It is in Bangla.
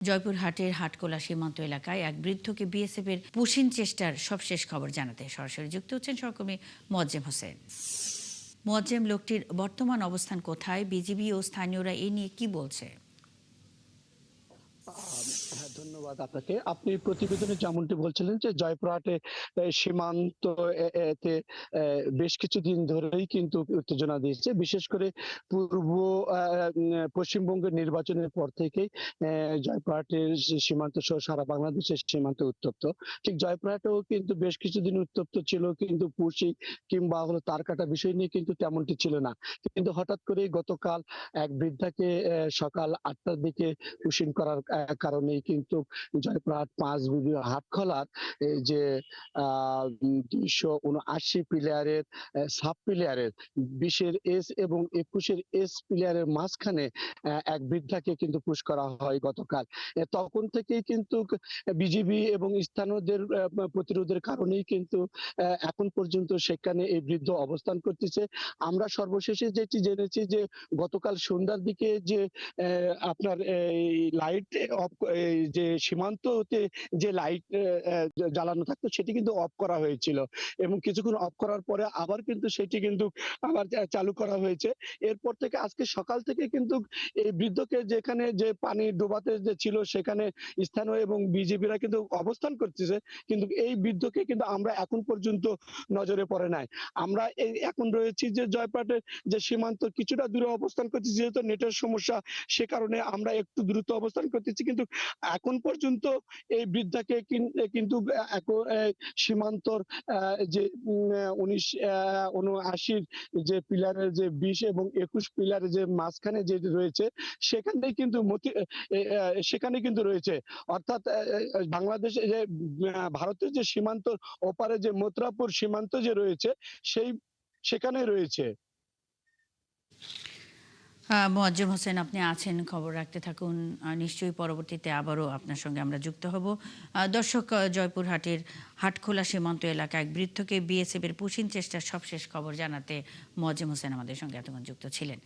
জয়পুরহাটের হাটখোলা সীমান্ত এলাকায় এক বৃদ্ধকে বিএসএফের পুশিন চেষ্টার সবশেষ খবর জানাতে সরাসরি যুক্ত হচ্ছেন সহকর্মী মোয়াজ্জেম হোসেন। মোয়াজ্জেম, লোকটির বর্তমান অবস্থান কোথায়? বিজিবি ও স্থানীয়রা এই নিয়ে কি বলছে? হ্যাঁ, ধন্যবাদ আপনাকে। আপনি প্রতিবেদনে যেমনটি বলছিলেন যে জয়পুরহাটে সীমান্ত তে বেশ কিছুদিন ধরেই কিন্তু উত্তেজনা দিয়েছে। বিশেষ করে পূর্ব আ পশ্চিমবঙ্গের নির্বাচনের পর থেকেই জয়পুরহাটের সীমান্ত সহ সারা বাংলাদেশের সীমান্ত উত্তপ্ত। ঠিক জয়পুরহাটেও কিন্তু বেশ কিছুদিন উত্তপ্ত ছিল, কিন্তু পুশি কিংবা হলো তার কাটা বিষয় নিয়ে কিন্তু তেমনটি ছিল না। কিন্তু হঠাৎ করেই গতকাল এক বৃদ্ধাকে সকাল ৮টার দিকে পুশিং করার কারণেই কিন্তু জয়পুরহাট ৫ বিবি হাটখলার এই যে ২৭৯ প্লেয়ারের সাব প্লেয়ারের ২০ এর এস এবং ২১ এর এস প্লেয়ারের মাঝখানে এক বৃদ্ধাকে কিন্তু পুশ করা হয় গতকাল। তখন থেকেই কিন্তু বিজিবি এবং স্থানীয়দের প্রতিরোধের কারণেই কিন্তু এখন পর্যন্ত সেখানে এই বৃদ্ধ অবস্থান করতেছে। আমরা সর্বশেষে যেটি জেনেছি যে গতকাল সন্ধ্যার দিকে যে আপনার এই লাইট অফ, এই যে সীমান্ততে যে লাইট জ্বালানো থাকতো সেটি কিন্তু অফ করা হয়েছিল এবং কিছুক্ষণ অফ করার পরে আবার কিন্তু সেটি কিন্তু আবার চালু করা হয়েছে। এরপর থেকে আজকে সকাল থেকে কিন্তু এই বৃদ্ধকে যেখানে যে পানি ডোবাতে যে ছিল সেখানে স্থানীয় এবং বিজেপিরা কিন্তু অবস্থান করতেছে, কিন্তু এই বৃদ্ধকে কিন্তু আমরা এখন পর্যন্ত নজরে পড়ে নাই। আমরা এই এখন রয়েছি যে জয়পুরহাটের যে সীমান্ত কিছুটা দূরে অবস্থান করতেছি, যেহেতু নেটের সমস্যা সে কারণে আমরা একটু দ্রুত অবস্থান করতেছি, কিন্তু এখন পর্যন্ত এই বৃদ্ধাকে কিন্তু সীমান্তর যে ৭৯ যে পিলারের যে ২০ এবং ২১ পিলারের যে মাঝখানে যে রয়েছে সেখানেই কিন্তু সেখানে কিন্তু রয়েছে, অর্থাৎ বাংলাদেশে যে ভারতের যে সীমান্ত ওপারে যে মথুরাপুর সীমান্ত যে রয়েছে সেই সেখানে রয়েছে। মোয়াজ্জেম হোসেন, আপনি আছেন, খবর রাখতে থাকুন। নিশ্চয়ই পরবর্তীতে আবারও আপনার সঙ্গে আমরা যুক্ত হব। দর্শক, জয়পুরহাটের হাটখোলা সীমান্ত এলাকায় এক বৃদ্ধকে বিএসএফের পুশিন চেষ্টার সবশেষ খবর জানাতে মোয়াজ্জেম হোসেন আমাদের সঙ্গে এতক্ষণ যুক্ত ছিলেন।